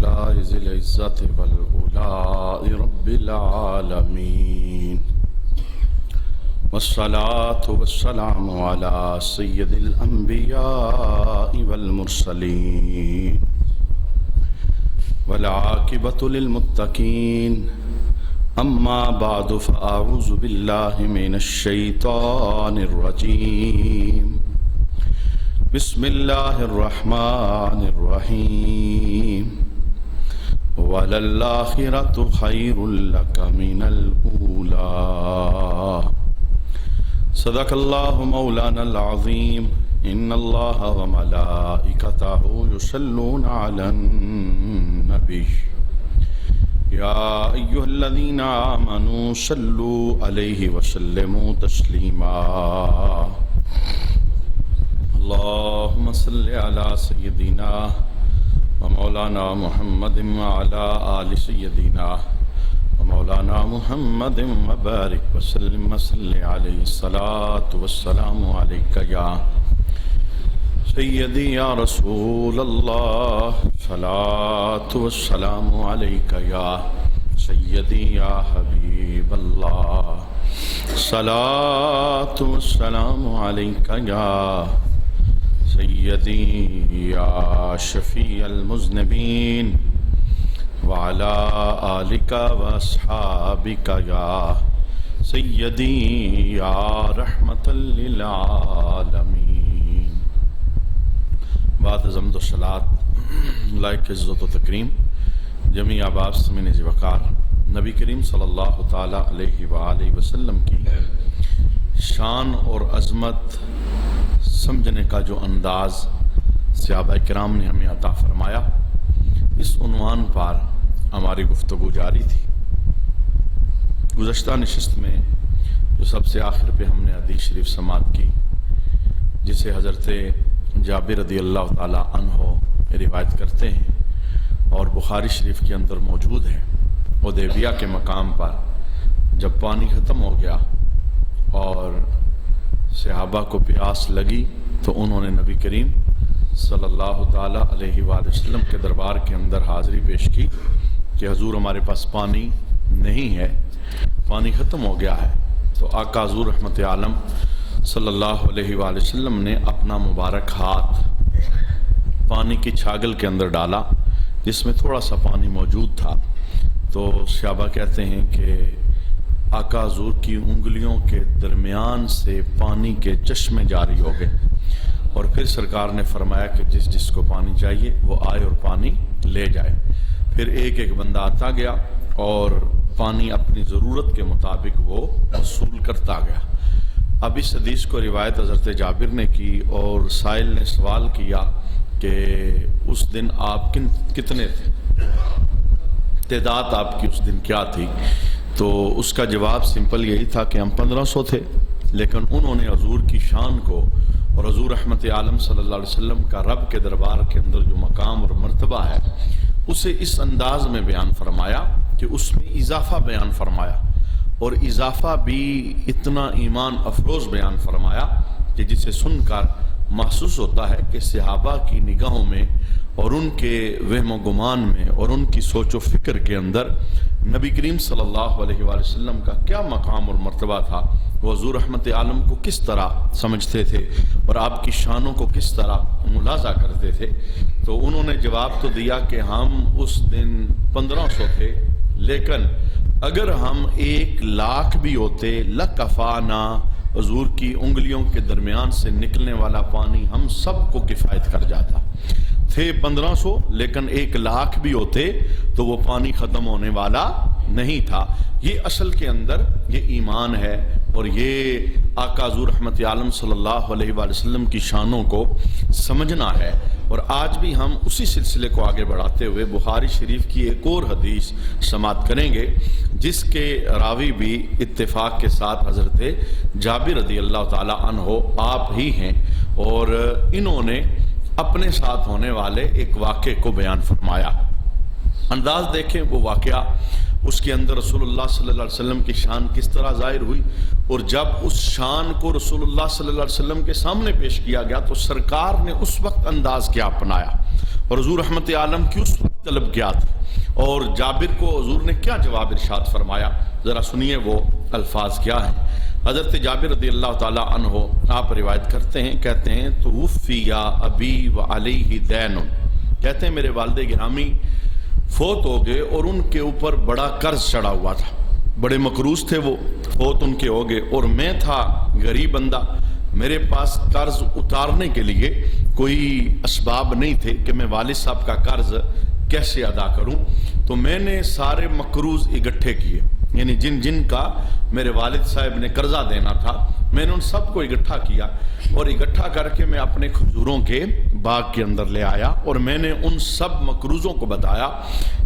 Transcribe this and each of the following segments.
لله ذي العزة والعلاء رب العالمين والصلاة والسلام على سيد الأنبياء والمرسلين والعاقبة للمتقين أما بعد فأعوذ بالله من الشيطان الرجيم بسم الله الرحمن الرحيم وللآخرة خير لك من الأولى صدق الله مولانا العظيم إن الله وملائكته يصلون على النبي يا أيها الذين آمنوا صلوا عليه وسلموا تسليما اللهم صل على سيدنا ومولانا محمد وعلى آل سيدنا ومولانا محمد وبارك وسلم وصل عليه الصلاة والسلام عليك يا سيدي يا رسول الله صلاة والسلام عليك يا سيدي يا حبيب الله صلاة والسلام عليك يا سيدي يا شفيع المذنبين وعلى آلك وأصحابك يا سيدي يا رحمة للعالمين بعد حمد و صلاۃ لائق عزت و تکریم جمیع آباد سمین ذی وقار نبی کریم صلی اللہ تعالی علیہ وآلہ وسلم کی شان اور عظمت سمجھنے کا جو انداز صحابہ کرام نے ہمیں عطا فرمایا، اس عنوان پر ہماری گفتگو جاری تھی۔ گزشتہ نشست میں جو سب سے آخر پہ ہم نے حدیث شریف سماعت کی، جسے حضرت جابر رضی اللہ تعالی عنہ روایت کرتے ہیں اور بخاری شریف کے اندر موجود ہے، حدیبیہ کے مقام پر جب پانی ختم ہو گیا اور صحابہ کو پیاس لگی تو انہوں نے نبی کریم صلی اللہ تعالی علیہ وآلہ وسلم کے دربار کے اندر حاضری پیش کی کہ حضور ہمارے پاس پانی نہیں ہے، پانی ختم ہو گیا ہے۔ تو آقا حضور رحمت عالم صلی اللہ علیہ وآلہ وسلم نے اپنا مبارک ہاتھ پانی کی چھاگل کے اندر ڈالا جس میں تھوڑا سا پانی موجود تھا۔ تو صحابہ کہتے ہیں کہ آقا حضور کی انگلیوں کے درمیان سے پانی کے چشمے جاری ہو گئے، اور پھر سرکار نے فرمایا کہ جس جس کو پانی چاہیے وہ آئے اور پانی لے جائے۔ پھر ایک ایک بندہ آتا گیا اور پانی اپنی ضرورت کے مطابق وہ وصول کرتا گیا۔ اب اس حدیث کو روایت حضرت جابر نے کی اور سائل نے سوال کیا کہ اس دن آپ کتنے تھے، تعداد آپ کی اس دن کیا تھی؟ تو اس کا جواب سمپل یہی تھا کہ ہم 1500 تھے، لیکن انہوں نے حضور کی شان کو اور حضور رحمت عالم صلی اللہ علیہ وسلم کا رب کے دربار کے اندر جو مقام اور مرتبہ ہے اسے اس انداز میں بیان فرمایا کہ اس میں اضافہ بیان فرمایا، اور اضافہ بھی اتنا ایمان افروز بیان فرمایا کہ جسے سن کر محسوس ہوتا ہے کہ صحابہ کی نگاہوں میں اور ان کے وہم و گمان میں اور ان کی سوچ و فکر کے اندر نبی کریم صلی اللہ علیہ وآلہ وسلم کا کیا مقام اور مرتبہ تھا، وہ حضور رحمت عالم کو کس طرح سمجھتے تھے اور آپ کی شانوں کو کس طرح ملاحظہ کرتے تھے۔ تو انہوں نے جواب تو دیا کہ ہم اس دن 1500 تھے، لیکن اگر ہم 1,00,000 بھی ہوتے لکفانا، حضور کی انگلیوں کے درمیان سے نکلنے والا پانی ہم سب کو کفایت کر جاتا۔ تھے 1500 لیکن 1,00,000 بھی ہوتے تو وہ پانی ختم ہونے والا نہیں تھا۔ یہ اصل کے اندر یہ ایمان ہے، اور یہ آقا حضور رحمت عالم صلی اللہ علیہ وآلہ وسلم کی شانوں کو سمجھنا ہے۔ اور آج بھی ہم اسی سلسلے کو آگے بڑھاتے ہوئے بخاری شریف کی ایک اور حدیث سماعت کریں گے، جس کے راوی بھی اتفاق کے ساتھ حضرت جابر رضی اللہ تعالی عنہ آپ ہی ہیں، اور انہوں نے اپنے ساتھ ہونے والے ایک واقعے کو بیان فرمایا۔ انداز دیکھیں وہ واقعہ، اس کے اندر رسول اللہ صلی اللہ علیہ وسلم کی شان کس طرح ظاہر ہوئی، اور جب اس شان کو رسول اللہ صلی اللہ علیہ وسلم کے سامنے پیش کیا گیا تو سرکار نے اس وقت انداز کیا اپنایا، اور حضور رحمت عالم کی اس وقت طلب کیا تھا اور جابر کو حضور نے کیا جواب ارشاد فرمایا، ذرا سنیے وہ الفاظ کیا ہیں۔ حضرت جابر رضی اللہ تعالیٰ عنہ آپ روایت کرتے ہیں، کہتے ہیں توفی یا ابی و علیہ دین، کہتے ہیں میرے والد گرامی فوت ہو گئے اور ان کے اوپر بڑا قرض چڑھا ہوا تھا، بڑے مقروض تھے وہ، فوت ان کے ہو گئے اور میں تھا غریب بندہ، میرے پاس قرض اتارنے کے لیے کوئی اسباب نہیں تھے کہ میں والد صاحب کا قرض کیسے ادا کروں، تو میں نے سارے مقروض اکٹھے کیے، یعنی جن جن کا میرے والد صاحب نے قرضہ دینا تھا میں نے ان سب کو اکٹھا کیا اور اکٹھا کر کے میں اپنے کھجوروں کے باغ کے اندر لے آیا اور میں نے ان سب مقروضوں کو بتایا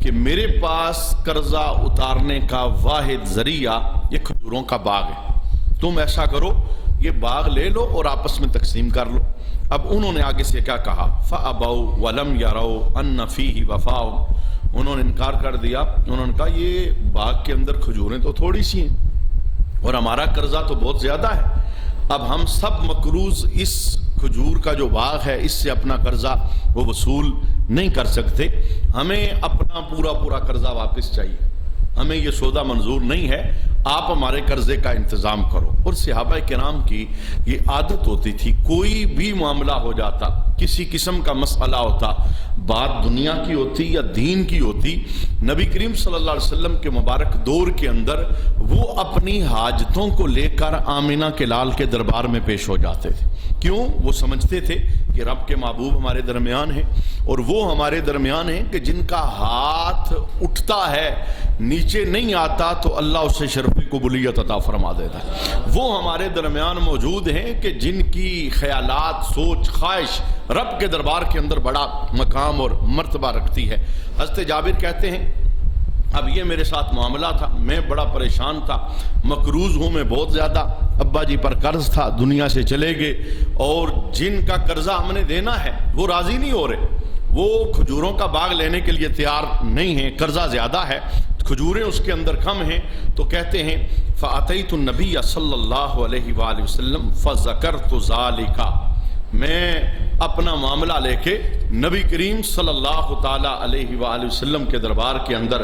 کہ میرے پاس قرضہ اتارنے کا واحد ذریعہ یہ کھجوروں کا باغ ہے، تم ایسا کرو یہ باغ لے لو اور آپس میں تقسیم کر لو۔ اب انہوں نے آگے سے کیا کہا، فَأَبَوْا وَلَمْ يَرَوْا أَنَّ فِيهِ وَفَاءٌ، انہوں نے انکار کر دیا، انہوں نے کہا یہ باغ کے اندر کھجوریں تو تھوڑی سی ہیں اور ہمارا قرضہ تو بہت زیادہ ہے، اب ہم سب مقروض اس کھجور کا جو باغ ہے اس سے اپنا قرضہ وہ وصول نہیں کر سکتے، ہمیں اپنا پورا قرضہ واپس چاہیے، ہمیں یہ سودا منظور نہیں ہے، آپ ہمارے قرضے کا انتظام کرو۔ اور صحابہ کرام کی یہ عادت ہوتی تھی، کوئی بھی معاملہ ہو جاتا، کسی قسم کا مسئلہ ہوتا، بات دنیا کی ہوتی یا دین کی ہوتی، نبی کریم صلی اللہ علیہ وسلم کے مبارک دور کے اندر وہ اپنی حاجتوں کو لے کر آمینہ کے لال کے دربار میں پیش ہو جاتے تھے۔ کیوں؟ وہ سمجھتے تھے کہ رب کے محبوب ہمارے درمیان ہیں اور وہ ہمارے درمیان ہیں کہ جن کا ہاتھ اٹھتا ہے نیچے نہیں آتا تو اللہ اسے شرف قبولیت عطا فرما دیتا ہے، وہ ہمارے درمیان موجود ہیں کہ جن کی خیالات، سوچ، خواہش رب کے دربار کے اندر بڑا مقام اور مرتبہ رکھتی ہے۔ حضرت جابر کہتے ہیں اب یہ میرے ساتھ معاملہ تھا، میں بڑا پریشان تھا، مقروض ہوں میں بہت زیادہ، ابا جی پر قرض تھا، دنیا سے چلے گئے اور جن کا قرضہ ہم نے دینا ہے وہ راضی نہیں ہو رہے، وہ کھجوروں کا باغ لینے کے لیے تیار نہیں ہیں، قرضہ زیادہ ہے، کھجوریں اس کے اندر کم ہیں، تو کہتے ہیں فَأَتَيْتُ النَّبِيَّ صلی اللہ علیہ وآلہ وسلم فَذَكَرْتُ ذَلِكَ، میں اپنا معاملہ لے کے نبی کریم صلی اللہ تعالی علیہ وآلہ وسلم کے دربار کے اندر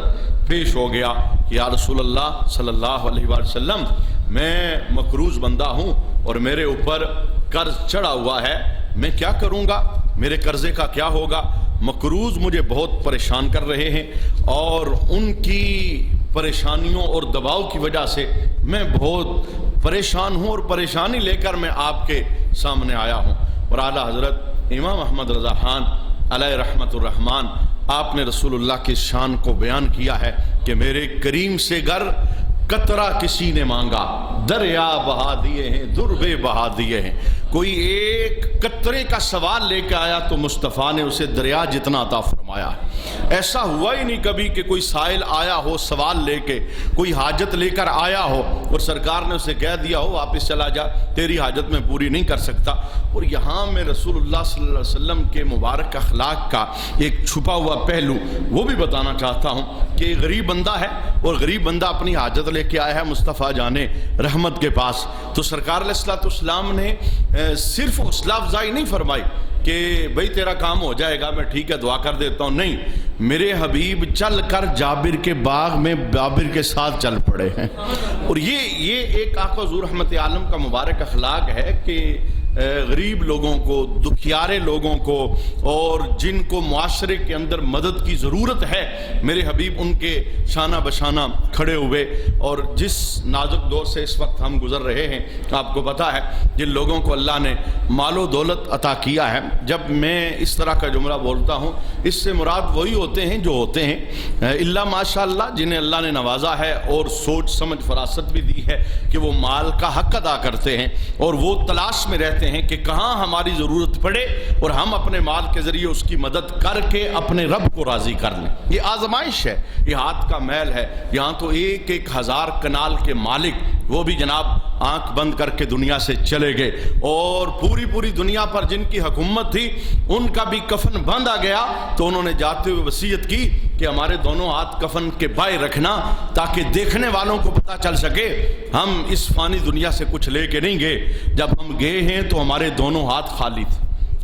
پیش ہو گیا، یا رسول اللہ صلی اللہ علیہ وآلہ وسلم میں مقروض بندہ ہوں اور میرے اوپر قرض چڑھا ہوا ہے، میں کیا کروں گا، میرے قرضے کا کیا ہوگا، مقروض مجھے بہت پریشان کر رہے ہیں اور ان کی پریشانیوں اور دباؤ کی وجہ سے میں بہت پریشان ہوں اور پریشانی لے کر میں آپ کے سامنے آیا ہوں۔ اور اعلیٰ حضرت امام احمد رضا خان علیہ رحمت الرحمن آپ نے رسول اللہ کی شان کو بیان کیا ہے کہ میرے کریم سے گر قطرہ کسی نے مانگا، دریا بہا دیے ہیں، دربے بہا دیے ہیں، کوئی ایک قطرے کا سوال لے کے آیا تو مصطفیٰ نے اسے دریا جتنا عطا فرمایا ہے۔ ایسا ہوا ہی نہیں کبھی کہ کوئی سائل آیا ہو سوال لے کے، کوئی حاجت لے کر آیا ہو اور سرکار نے اسے کہہ دیا ہو واپس چلا جا، تیری حاجت میں پوری نہیں کر سکتا۔ اور یہاں میں رسول اللہ صلی اللہ علیہ وسلم کے مبارک اخلاق کا ایک چھپا ہوا پہلو وہ بھی بتانا چاہتا ہوں کہ غریب بندہ ہے اور غریب بندہ اپنی حاجت لے کے آیا ہے مصطفیٰ جانے رحمت کے پاس، تو سرکار علیہ الصلوۃ والسلام نے صرف حوصلہ افزائی نہیں فرمائی کہ بھئی تیرا کام ہو جائے گا، میں ٹھیک ہے دعا کر دیتا ہوں، نہیں، میرے حبیب چل کر جابر کے باغ میں جابر کے ساتھ چل پڑے ہیں۔ اور یہ ایک آقا حضور رحمت عالم کا مبارک اخلاق ہے کہ غریب لوگوں کو، دکھیارے لوگوں کو اور جن کو معاشرے کے اندر مدد کی ضرورت ہے، میرے حبیب ان کے شانہ بشانہ کھڑے ہوئے۔ اور جس نازک دور سے اس وقت ہم گزر رہے ہیں آپ کو پتا ہے، جن لوگوں کو اللہ نے مال و دولت عطا کیا ہے، جب میں اس طرح کا جملہ بولتا ہوں اس سے مراد وہی ہوتے ہیں جو ہوتے ہیں اللہ ماشاء اللہ جنہیں اللہ نے نوازا ہے اور سوچ سمجھ فراست بھی دی ہے کہ وہ مال کا حق ادا کرتے ہیں اور وہ تلاش میں رہتے ہیں کہ کہاں ہماری ضرورت پڑے اور ہم اپنے مال کے ذریعے اس کی مدد کر کے اپنے رب کو راضی کر لیں۔ یہ آزمائش ہے، یہ ہاتھ کا میل ہے۔ یہاں تو ایک ایک ہزار کنال کے مالک وہ بھی جناب آنکھ بند کر کے دنیا سے چلے گئے، اور پوری دنیا پر جن کی حکومت تھی ان کا بھی کفن باندھا گیا تو انہوں نے جاتے ہوئے وصیت کی کہ ہمارے دونوں ہاتھ کفن کے بائیں رکھنا تاکہ دیکھنے والوں کو پتہ چل سکے ہم اس فانی دنیا سے کچھ لے کے نہیں گئے، جب ہم گئے ہیں تو ہمارے دونوں ہاتھ خالی تھے،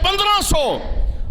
1500,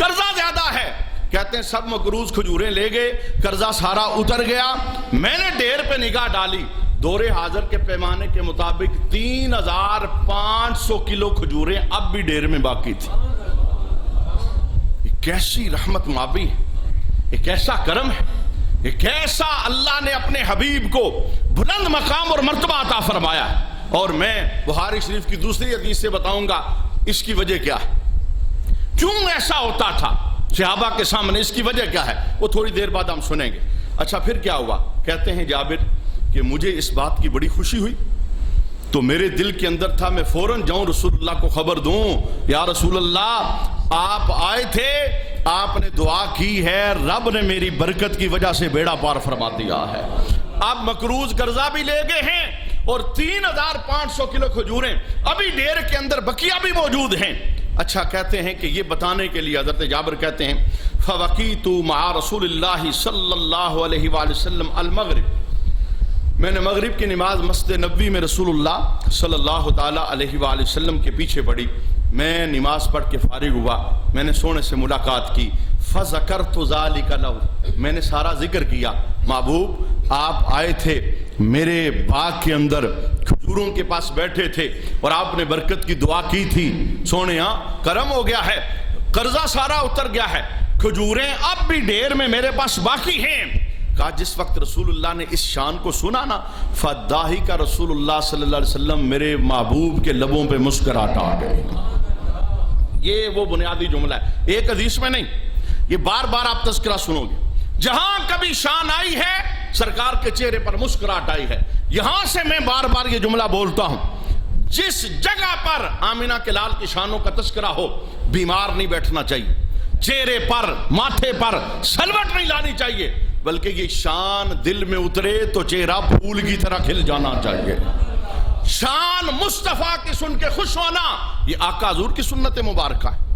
قرضہ زیادہ ہے. کہتے ہیں سب مقروض کھجوریں لے گئے, قرضہ سارا اتر گیا. میں نے ڈھیر پہ نگاہ ڈالی, دور حاضر کے پیمانے کے مطابق 3500 کلو کھجوریں اب بھی ڈھیر میں باقی تھی. یہ کیسی رحمت مابی ہے, یہ کیسا کرم ہے, یہ کیسا اللہ نے اپنے حبیب کو بلند مقام اور مرتبہ عطا فرمایا ہے. اور میں بخاری شریف کی دوسری حدیث سے بتاؤں گا اس کی وجہ کیا ہے, کیوں ایسا ہوتا تھا صحابہ کے سامنے, اس کی وجہ کیا ہے, وہ تھوڑی دیر بعد ہم سنیں گے. اچھا پھر کیا ہوا؟ کہتے ہیں جابر کہ مجھے اس بات کی بڑی خوشی ہوئی تو میرے دل کے اندر تھا میں فوراً جاؤں رسول اللہ کو خبر دوں, یا رسول اللہ آپ آئے تھے, آپ نے دعا کی ہے, رب نے میری برکت کی وجہ سے بیڑا پار فرما دیا ہے. آپ مقروض قرضہ بھی لے گئے ہیں اور 3500 کلو کھجوریں ابھی ڈھیر کے اندر بقیہ بھی موجود ہیں. اچھا کہتے ہیں کہ یہ بتانے کے لیے حضرت جابر کہتے ہیں فوقیت مع رسول اللہ صلی اللہ علیہ وآلہ وسلم المغرب, میں نے مغرب کی نماز مسجد نبوی میں رسول اللہ صلی اللہ تعالی علیہ وآلہ وسلم کے پیچھے پڑھی. میں نماز پڑھ کے فارغ ہوا, میں نے سونے سے ملاقات کی. فذکرت ذلک لہ, میں نے سارا ذکر کیا, محبوب آپ آئے تھے میرے باغ کے اندر, کھجوروں کے پاس بیٹھے تھے اور آپ نے برکت کی دعا کی تھی, سونے ہاں کرم ہو گیا ہے, قرضہ سارا اتر گیا ہے, کھجوریں اب بھی ڈھیر میں میرے پاس باقی ہیں. کہا جس وقت رسول اللہ نے اس شان کو سنا نا, فضاحک رسول اللہ صلی اللہ علیہ وسلم, میرے محبوب کے لبوں پہ مسکراہٹ آ گئی. یہ وہ بنیادی جملہ ہے, ایک حدیث میں نہیں, یہ بار بار آپ تذکرہ سنو گے. جہاں کبھی شان آئی ہے سرکار کے چہرے پر مسکراہٹ آئی ہے. یہاں سے میں بار بار یہ جملہ بولتا ہوں, جس جگہ پر آمینہ کے لال کی شانوں کا تذکرہ ہو بیمار نہیں بیٹھنا چاہیے, چہرے پر ماتھے پر سلوٹ نہیں لانی چاہیے, بلکہ یہ شان دل میں اترے تو چہرہ پھول کی طرح کھل جانا چاہیے. شان مصطفیٰ کی سن کے خوش ہونا یہ آقا حضور کی سنت مبارکہ ہے.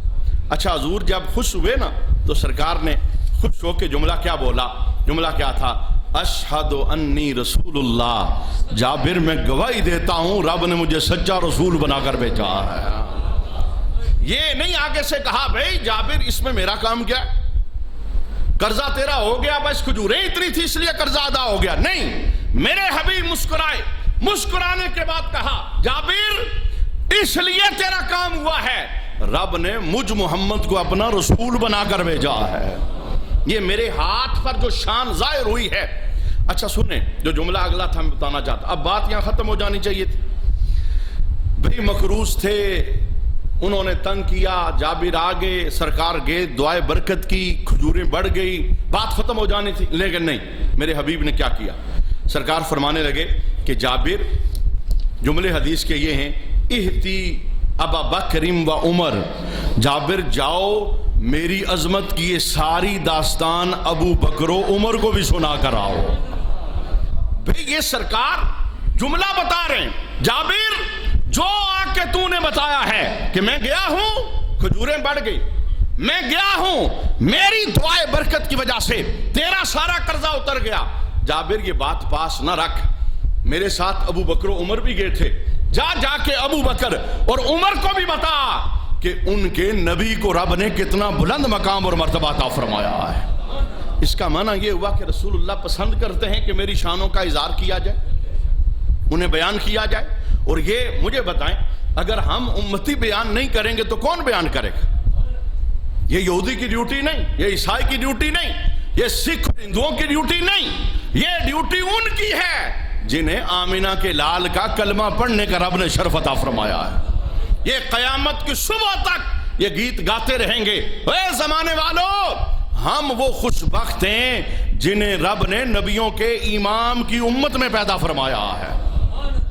اچھا حضور جب خوش ہوئے نا تو سرکار نے خوش ہو کے جملہ کیا بولا, جملہ کیا تھا, اشہد انی رسول اللہ, جابر میں گواہی دیتا ہوں رب نے مجھے سچا رسول بنا کر بھیجا ہے. یہ نہیں آگے سے کہا بھائی جابر اس میں میرا کام کیا ہے, قرضہ تیرا ہو گیا بس کھجوریں اتنی تھی اس لیے قرضہ ادا ہو گیا. نہیں, میرے حبیب مسکرائے, مسکرانے کے بعد کہا جابر اس لیے تیرا کام ہوا ہے, رب نے مجھ محمد کو اپنا رسول بنا کر بھیجا ہے. یہ میرے ہاتھ پر جو شان ظاہر ہوئی ہے. اچھا سنیں جو جملہ اگلا تھا میں بتانا چاہتا, اب بات یہاں ختم ہو جانی چاہیے تھی. بھئی مقروض تھے, انہوں نے تنگ کیا, جابر آگے, سرکار گئے, دعائے برکت کی, کھجوریں بڑھ گئی, بات ختم ہو جانی تھی. لیکن نہیں, میرے حبیب نے کیا کیا, سرکار فرمانے لگے کہ جابر, جملے حدیث کے یہ ہیں, اہتی ابا بکرم و عمر, جابر جاؤ میری عظمت کی یہ ساری داستان ابو بکر و عمر کو بھی سنا کر آؤ. بھئی یہ سرکار جملہ بتا رہے ہیں, جابر جو آ کے تو نے بتایا ہے کہ میں گیا ہوں کھجوریں بڑھ گئی, میں گیا ہوں میری دعائے برکت کی وجہ سے تیرا سارا قرضہ اتر گیا. جابر یہ بات پاس نہ رکھ, میرے ساتھ ابو بکر و عمر بھی گئے تھے, جا کے ابو بکر اور عمر کو بھی بتا کہ ان کے نبی کو رب نے کتنا بلند مقام اور مرتبہ عطا فرمایا ہے. اس کا معنی یہ ہوا کہ رسول اللہ پسند کرتے ہیں کہ میری شانوں کا اظہار کیا جائے, انہیں بیان کیا جائے. اور یہ مجھے بتائیں, اگر ہم امتی بیان نہیں کریں گے تو کون بیان کرے گا؟ یہ یہودی کی ڈیوٹی نہیں, یہ عیسائی کی ڈیوٹی نہیں, یہ سکھ اور ہندوؤں کی ڈیوٹی نہیں, یہ ڈیوٹی ان کی ہے جنہیں آمینہ کے لال کا کلمہ پڑھنے کا رب نے شرف عطا فرمایا ہے. یہ قیامت کی صبح تک یہ گیت گاتے رہیں گے, اے زمانے والوں ہم وہ خوش بخت ہیں جنہیں رب نے نبیوں کے امام کی امت میں پیدا فرمایا ہے,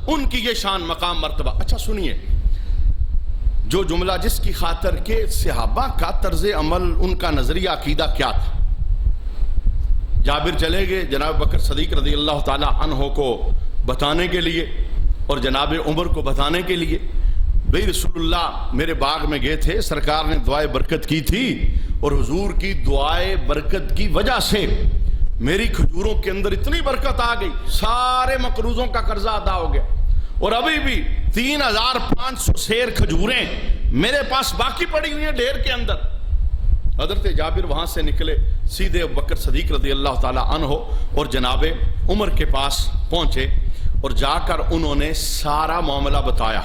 ان کی یہ شان مقام مرتبہ. اچھا سنیے جو جملہ جس کی خاطر کہ صحابہ کا طرز عمل, ان کا نظریہ عقیدہ کیا تھا. جابر چلے گئے جناب بکر صدیق رضی اللہ تعالی عنہ کو بتانے کے لیے اور جناب عمر کو بتانے کے لیے. بھئی رسول اللہ میرے باغ میں گئے تھے, سرکار نے دعائے برکت کی تھی اور حضور کی دعائے برکت کی وجہ سے میری کھجوروں کے اندر اتنی برکت آ گئی, سارے مقروضوں کا قرضہ ادا ہو گیا اور ابھی بھی 3500 سیر کھجوریں میرے پاس باقی پڑی ہوئی ہیں ڈھیر کے اندر. حضرت جابر وہاں سے نکلے، سیدھے ابوبکر صدیق رضی اللہ تعالی عنہ اور جناب عمر کے پاس پہنچے، اور جا کر انہوں نے سارا معاملہ بتایا،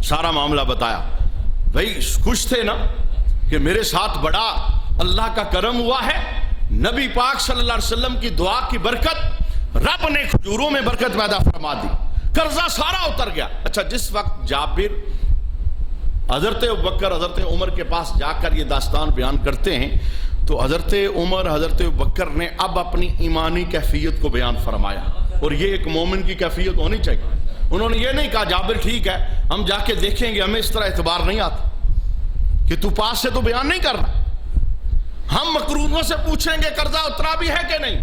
سارا معاملہ بتایا۔ بھائی خوش تھے نا کہ میرے ساتھ بڑا اللہ کا کرم ہوا ہے، نبی پاک صلی اللہ علیہ وسلم کی دعا کی برکت، رب نے کھجوروں میں برکت پیدا فرما دی، قرضہ سارا اتر گیا۔ اچھا، جس وقت جابر حضرت ابوبکر حضرت عمر کے پاس جا کر یہ داستان بیان کرتے ہیں، تو حضرت عمر حضرت ابوبکر نے اب اپنی ایمانی کیفیت کو بیان فرمایا، اور یہ ایک مومن کی کیفیت ہونی چاہیے۔ انہوں نے یہ نہیں کہا جابر ٹھیک ہے ہم جا کے دیکھیں گے، ہمیں اس طرح اعتبار نہیں آتا کہ تو پاس سے تو بیان نہیں کر رہا، ہم مقرونوں سے پوچھیں گے قرضہ اترا بھی ہے کہ نہیں،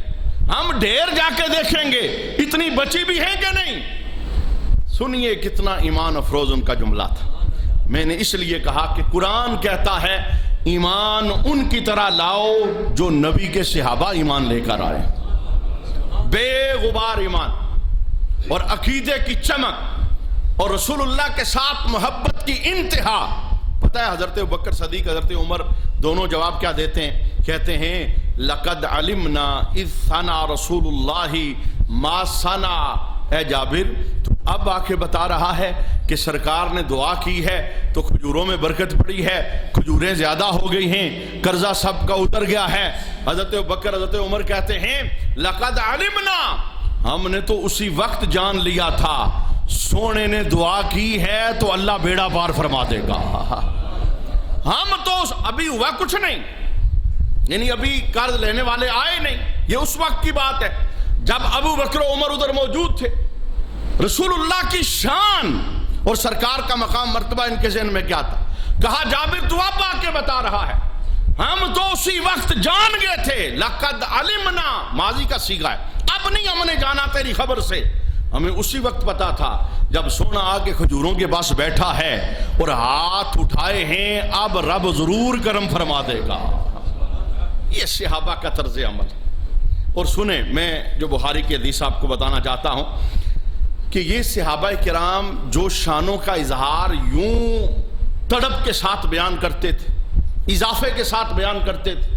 ہم ڈھیر جا کے دیکھیں گے اتنی بچی بھی ہے کہ نہیں۔ سنیے کتنا ایمان افروز ان کا جملہ تھا۔ میں نے اس لیے کہا کہ قرآن کہتا ہے ایمان ان کی طرح لاؤ جو نبی کے صحابہ ایمان لے کر آئے، بے غبار ایمان اور عقیدے کی چمک اور رسول اللہ کے ساتھ محبت کی انتہا۔ پتہ ہے حضرت ابوبکر صدیق حضرت عمر دونوں جواب کیا دیتے ہیں؟ کہتے ہیں لقد علمنا اذ ثنا رسول اللہ ما ثنا۔ اے جابر تو اب آ کے بتا رہا ہے کہ سرکار نے دعا کی ہے تو کھجوروں میں برکت پڑی ہے، کھجوریں زیادہ ہو گئی ہیں، قرضہ سب کا اتر گیا ہے۔ حضرت ابوبکر حضرت عمر کہتے ہیں لقد علمنا، ہم نے تو اسی وقت جان لیا تھا سونے نے دعا کی ہے تو اللہ بیڑا پار فرما دے گا۔ ہم تو ابھی ہوا کچھ نہیں، یعنی ابھی قرض لینے والے آئے نہیں، یہ اس وقت کی بات ہے جب ابو بکر و عمر ادھر موجود تھے۔ رسول اللہ کی شان اور سرکار کا مقام مرتبہ ان کے ذہن میں کیا تھا؟ کہا جابر تو اب آ کے بتا رہا ہے، ہم تو اسی وقت جان گئے تھے، لقد علمنا ماضی کا صیغہ ہے، اب نہیں ہم نے جانا تیری خبر سے، ہمیں اسی وقت پتا تھا جب سونا آ کے کھجوروں کے پاس بیٹھا ہے اور ہاتھ اٹھائے ہیں، اب رب ضرور کرم فرما دے گا۔ یہ صحابہ کا طرز عمل۔ اور سنیں، میں جو بخاری کی حدیث آپ کو بتانا چاہتا ہوں کہ یہ صحابہ کرام جو شانوں کا اظہار یوں تڑپ کے ساتھ بیان کرتے تھے، اضافے کے ساتھ بیان کرتے تھے،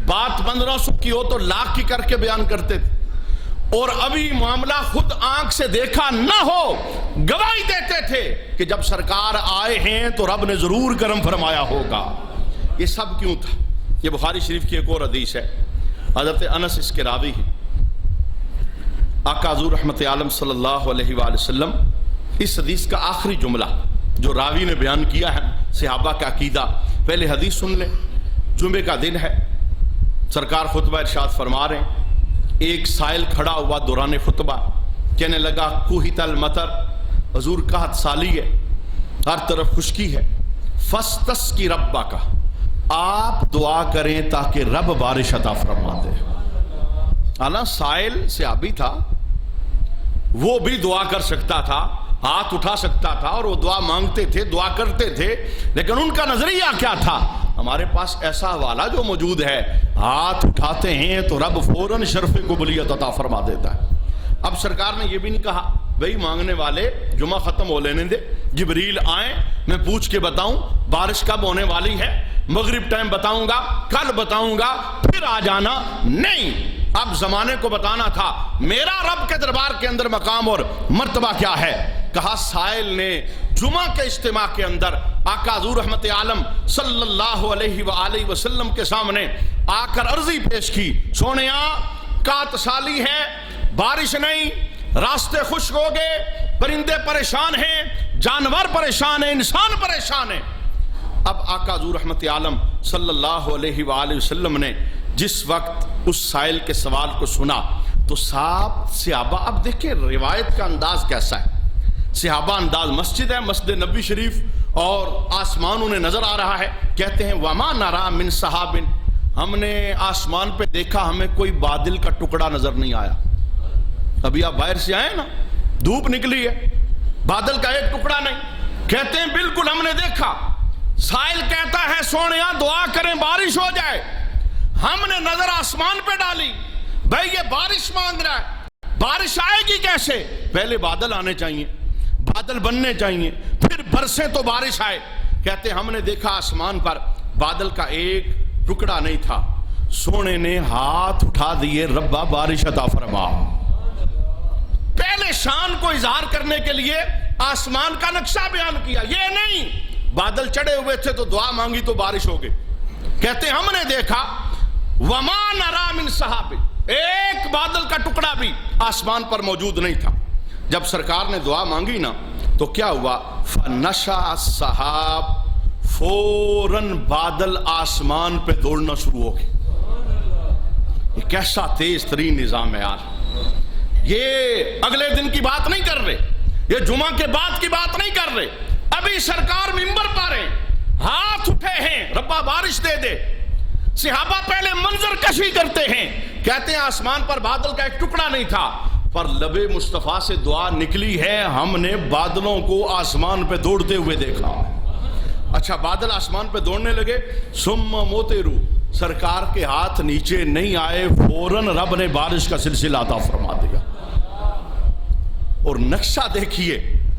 بات 1500 کی ہو تو لاکھ کی کر کے بیان کرتے تھے، اور ابھی معاملہ خود آنکھ سے دیکھا نہ ہو گواہی دیتے تھے کہ جب سرکار آئے ہیں تو رب نے ضرور کرم فرمایا ہوگا۔ یہ سب کیوں تھا؟ یہ بخاری شریف کی ایک اور حدیث ہے، حضرت انس اس کے راوی ہیں۔ آقا حضور رحمت عالم صلی اللہ علیہ وآلہ وسلم اس حدیث کا آخری جملہ جو راوی نے بیان کیا ہے صحابہ کا عقیدہ، پہلے حدیث سن لیں۔ جمعے کا دن ہے، سرکار خطبہ ارشاد فرما رہے ہیں، ایک سائل کھڑا ہوا دوران خطبہ، کہنے لگا کوہت المطر، حضور قحط سالی ہے، ہر طرف خشکی ہے، فاستسقی ربک، آپ دعا کریں تاکہ رب بارش عطا فرما دے۔ حالانکہ سائل صحابی تھا، وہ بھی دعا کر سکتا تھا، ہاتھ اٹھا سکتا تھا، اور وہ دعا مانگتے تھے، دعا کرتے تھے، لیکن ان کا نظریہ کیا تھا؟ ہمارے پاس ایسا حوالہ جو موجود ہے، ہاتھ اٹھاتے ہیں تو رب فوراً شرف قبولیت عطا فرما دیتا ہے۔ اب سرکار نے یہ بھی نہیں کہا بھئی مانگنے والے جمعہ ختم ہو لینے دے، جبریل آئیں میں پوچھ کے بتاؤں بارش کب ہونے والی ہے، مغرب ٹائم بتاؤں گا، کل بتاؤں گا، پھر آ جانا۔ نہیں، اب زمانے کو بتانا تھا میرا رب کے دربار کے اندر مقام اور مرتبہ کیا ہے۔ کہا سائل نے جمعہ کے اجتماع کے اندر آقا حضور رحمت عالم صلی اللہ علیہ وآلہ وسلم کے سامنے آ کر عرضی پیش کی، سونیا قحط سالی ہے، بارش نہیں، راستے خشک ہو گئے، پرندے پریشان ہیں، جانور پریشان ہیں، انسان پریشان ہیں۔ اب آقا حضور رحمت عالم صلی اللہ علیہ وآلہ وسلم نے جس وقت اس سائل کے سوال کو سنا تو صحابہ، اب دیکھیں روایت کا انداز کیسا ہے، صحابہ انداز، مسجد ہے، مسجد نبی شریف، اور آسمان انہیں نظر آ رہا ہے، کہتے ہیں وما نرا من سحاب، ہم نے آسمان پہ دیکھا ہمیں کوئی بادل کا ٹکڑا نظر نہیں آیا۔ ابھی آپ باہر سے آئے نا، دھوپ نکلی ہے، بادل کا ایک ٹکڑا نہیں، کہتے ہیں بالکل ہم نے دیکھا۔ سائل کہتا ہے سونیا دعا کریں بارش ہو جائے، ہم نے نظر آسمان پہ ڈالی، بھئی یہ بارش مانگ رہا ہے، بارش آئے گی کیسے؟ پہلے بادل آنے چاہیے، بادل بننے چاہیے، پھر برسے تو بارش آئے۔ کہتے ہم نے دیکھا آسمان پر بادل کا ایک ٹکڑا نہیں تھا. سونے نے ہاتھ اٹھا دیے, ربا بارش عطا فرما. پہلے شان کو اظہار کرنے کے لیے آسمان کا نقشہ بیان کیا, یہ نہیں بادل چڑھے ہوئے تھے تو دعا مانگی تو بارش ہو گئی. کہتے ہم نے دیکھا وما نرا من سحاب, ایک بادل کا ٹکڑا بھی آسمان پر موجود نہیں تھا. جب سرکار نے دعا مانگی نا تو کیا ہوا, فنشا السحاب, فوراً بادل آسمان پہ دوڑنا شروع ہو گئے. یہ کیسا تیز ترین نظام ہے یار. یہ اگلے دن کی بات نہیں کر رہے, یہ جمعہ کے بعد کی بات نہیں کر رہے. ابھی سرکار منبر پر ہیں, ہاتھ اٹھے ہیں, ربا بارش دے دے. صحابہ پہلے منظر کشی کرتے ہیں, کہتے ہیں آسمان پر بادل کا ایک ٹکڑا نہیں تھا, پر لب مصطفیٰ سے دعا نکلی ہے, ہم نے بادلوں کو آسمان پہ دوڑتے ہوئے دیکھا. اچھا بادل آسمان پہ دوڑنے لگے, ثم موترو, سرکار کے ہاتھ نیچے نہیں آئے, فوراً رب نے بارش کا سلسلہ عطا فرما دیا. اور نقشہ دیکھیے,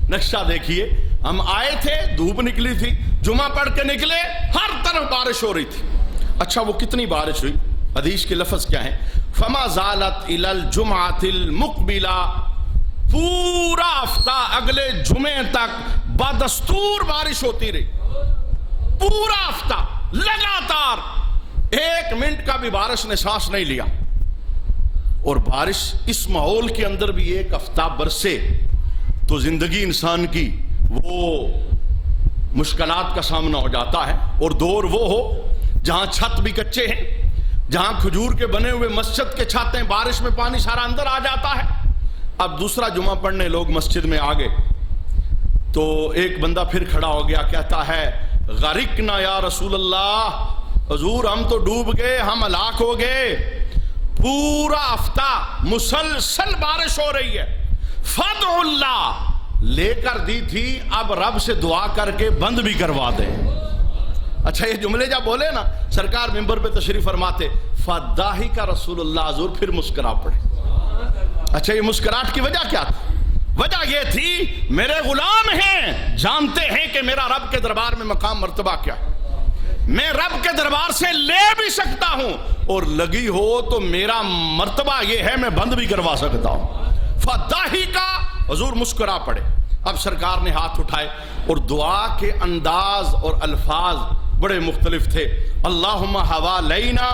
نقشہ دیکھیے, ہم آئے تھے, دھوپ نکلی تھی, جمعہ پڑھ کے نکلے, ہر طرف بارش ہو رہی تھی. اچھا وہ کتنی بارش ہوئی؟ حدیث کے لفظ کیا ہیں, فما زالت الی الجمعۃ المقبلہ, پورا ہفتہ اگلے جمعے تک بدستور بارش ہوتی رہی. پورا ہفتہ لگاتار, ایک منٹ کا بھی بارش نے سانس نہیں لیا. اور بارش اس ماحول کے اندر بھی ایک ہفتہ برسے تو زندگی انسان کی وہ مشکلات کا سامنا ہو جاتا ہے. اور دور وہ ہو جہاں چھت بھی کچے ہیں, جہاں کھجور کے بنے ہوئے مسجد کے چھت ہیں, بارش میں پانی سارا اندر آ جاتا ہے. اب دوسرا جمعہ پڑھنے لوگ مسجد میں آ گئے تو ایک بندہ پھر کھڑا ہو گیا, کہتا ہے غرقنا یا رسول اللہ, حضور ہم تو ڈوب گئے, ہم ہلاک ہو گئے. پورا ہفتہ مسلسل بارش ہو رہی ہے, فدع اللہ لے کر دی تھی, اب رب سے دعا کر کے بند بھی کروا دیں. اچھا یہ جملے جب بولے نا, سرکار منبر پہ تشریف فرماتے, فضاحک رسول اللہ, حضور پھر مسکرا پڑے. اچھا یہ مسکراہٹ کی وجہ کیا تھی؟ وجہ یہ تھی میرے غلام ہیں, جانتے ہیں کہ میرا رب کے دربار میں مقام مرتبہ کیا, میں رب کے دربار سے لے بھی سکتا ہوں, اور لگی ہو تو میرا مرتبہ یہ ہے میں بند بھی کروا سکتا ہوں. فضاحک, حضور مسکرا پڑے. اب سرکار نے ہاتھ اٹھائے اور دعا کے انداز اور الفاظ بڑے مختلف تھے. اللہم حوالینا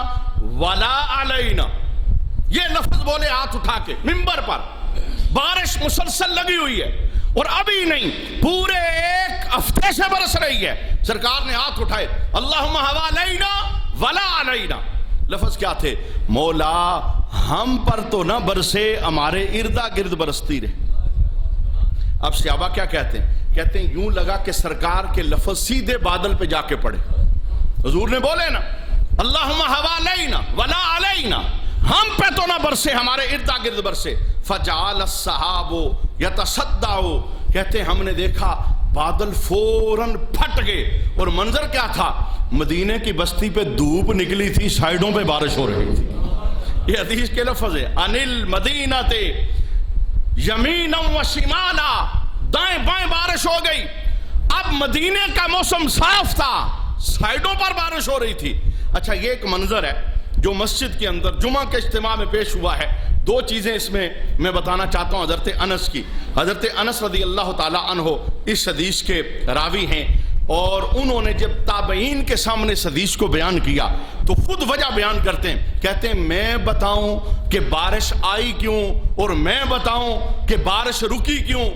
ولا علینا, یہ لفظ بولے ہاتھ اٹھا کے منبر پر. بارش مسلسل لگی ہوئی ہے اور ابھی نہیں, پورے ایک ہفتے سے برس رہی ہے. سرکار نے ہاتھ اٹھائے, اللہم حوالینا ولا علینا. لفظ کیا تھے؟ مولا ہم پر تو نہ برسے, ہمارے اردا گرد برستی رہے. اب صحابہ کیا کہتے ہیں؟ کہتے ہیں یوں لگا کہ سرکار کے لفظ سیدھے بادل پہ جا کے پڑے. حضور نے بولے نا اللہم حوالینا ولا علینا, ہم پہ تو نہ برسے, ہمارے اردا گرد برسے. فجعل السحاب یتصدع, کہتے ہیں ہم نے دیکھا بادل فوراً پھٹ گئے. اور منظر کیا تھا؟ مدینے کی بستی پہ دھوپ نکلی تھی, سائیڈوں پہ بارش ہو رہی تھی. یہ حدیث کے لفظ ہے, انل مدینہ یمینا و شمالا, دائیں بائیں بارش ہو گئی. اب مدینے کا موسم صاف تھا, سائیڈوں پر بارش ہو رہی تھی. اچھا یہ ایک منظر ہے جو مسجد کے اندر جمعہ کے اجتماع میں پیش ہوا ہے. دو چیزیں اس میں بتانا چاہتا ہوں حضرت انس کی. حضرت انس رضی اللہ تعالی عنہ اس حدیث کے راوی ہیں, اور انہوں نے جب تابعین کے سامنے اس حدیث کو بیان کیا تو خود وجہ بیان کرتے ہیں. کہتے ہیں میں بتاؤں کہ بارش آئی کیوں, اور میں بتاؤں کہ بارش رکی کیوں.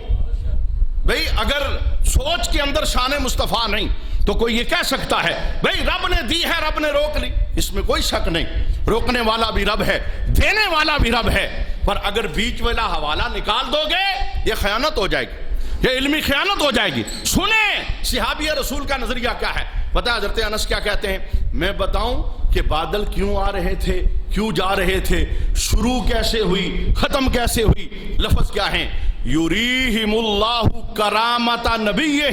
بھئی اگر سوچ کے اندر شان مصطفیٰ نہیں تو کوئی یہ کہہ سکتا ہے بھئی رب نے دی ہے, رب نے روک لی, اس میں کوئی شک نہیں. روکنے والا بھی رب ہے, دینے والا بھی رب ہے. پر اگر بیچ والا حوالہ نکال دو گے یہ خیانت ہو جائے گی, یہ علمی خیانت ہو جائے گی. سنیں صحابی رسول کا نظریہ کیا ہے. پتہ ہے حضرت انس کیا کہتے ہیں؟ میں بتاؤں کہ بادل کیوں آ رہے تھے, کیوں جا رہے تھے, شروع کیسے ہوئی, ختم کیسے ہوئی. لفظ کیا ہیں؟ یریہم اللہ کرامت نبیہ,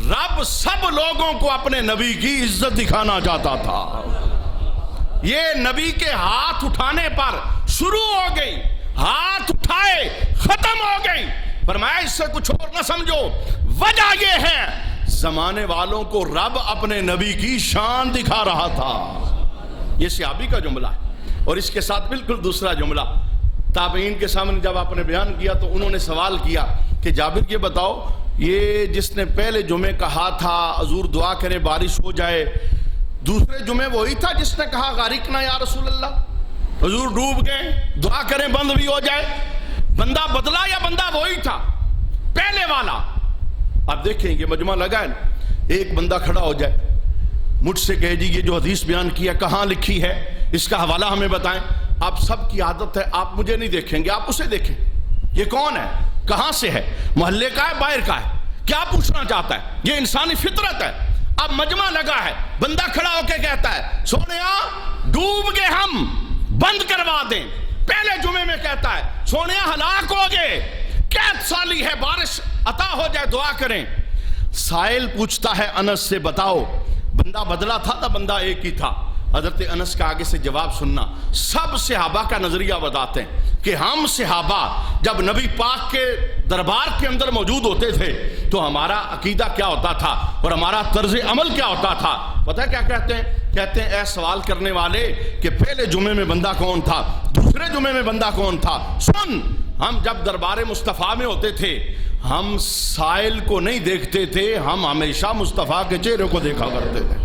رب سب لوگوں کو اپنے نبی کی عزت دکھانا چاہتا تھا. یہ نبی کے ہاتھ اٹھانے پر شروع ہو گئی, ہاتھ اٹھائے ختم ہو گئی. فرمایا اس سے کچھ اور نہ سمجھو, وجہ یہ ہے زمانے والوں کو رب اپنے نبی کی شان دکھا رہا تھا. یہ صحابی کا جملہ ہے. اور اس کے ساتھ بالکل دوسرا جملہ تابعین کے سامنے جب آپ نے بیان کیا تو انہوں نے سوال کیا کہ جابر یہ بتاؤ، یہ جس نے پہلے جمعے کہا تھا حضور دعا کریں بارش ہو جائے، دوسرے جمعے وہی تھا جس نے کہا غارقنا یا رسول اللہ، حضور ڈوب گئے دعا کریں بند بھی ہو جائے؟ بندہ بدلا یا بندہ وہی تھا پہلے والا؟ آپ دیکھیں یہ مجمع لگا ہے نا، ایک بندہ کھڑا ہو جائے مجھ سے کہے جی یہ جو حدیث بیان کیا کہاں لکھی ہے، اس کا حوالہ ہمیں بتائیں. آپ سب کی عادت ہے آپ مجھے نہیں دیکھیں گے، آپ اسے دیکھیں. یہ کون ہے، کہاں سے ہے، محلے کا ہے باہر کا ہے، کیا پوچھنا چاہتا ہے؟ یہ انسانی فطرت ہے. اب مجمع لگا ہے، بندہ کھڑا ہو کے کہتا ہے سونیا ڈوب گئے ہم بند کروا دیں. پہلے جمعے میں کہتا ہے سونیا ہلاک ہو گئے، قحط سالی ہے بارش عطا ہو جائے دعا کریں. سائل پوچھتا ہے انس سے بتاؤ بندہ بدلا تھا نہ بندہ ایک ہی تھا؟ حضرت انس کا آگے سے جواب سننا. سب صحابہ کا نظریہ بتاتے ہیں کہ ہم صحابہ جب نبی پاک کے دربار کے اندر موجود ہوتے تھے تو ہمارا عقیدہ کیا ہوتا تھا اور ہمارا طرز عمل کیا ہوتا تھا. پتہ ہے کیا کہتے ہیں؟ کہتے ہیں اے سوال کرنے والے کہ پہلے جمعے میں بندہ کون تھا، دوسرے جمعے میں بندہ کون تھا؟ سن، ہم جب دربار مصطفیٰ میں ہوتے تھے ہم سائل کو نہیں دیکھتے تھے، ہم ہمیشہ مصطفیٰ کے چہرے کو دیکھا کرتے تھے.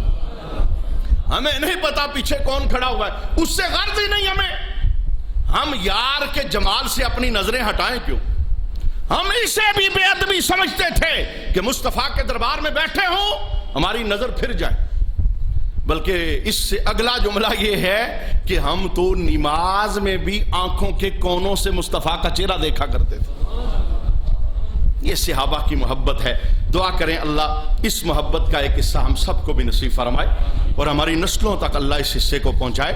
ہمیں نہیں پتا پیچھے کون کھڑا ہوا ہے، اس سے غرض ہی نہیں ہمیں. ہم یار کے جمال سے اپنی نظریں ہٹائیں کیوں؟ ہم اسے بھی بے ادبی سمجھتے تھے کہ مصطفیٰ کے دربار میں بیٹھے ہوں ہماری نظر پھر جائے. بلکہ اس سے اگلا جملہ یہ ہے کہ ہم تو نماز میں بھی آنکھوں کے کونوں سے مصطفیٰ کا چہرہ دیکھا کرتے تھے. یہ صحابہ کی محبت ہے. دعا کریں اللہ اس محبت کا ایک حصہ ہم سب کو بھی نصیب فرمائے اور ہماری نسلوں تک اللہ اس حصے کو پہنچائے.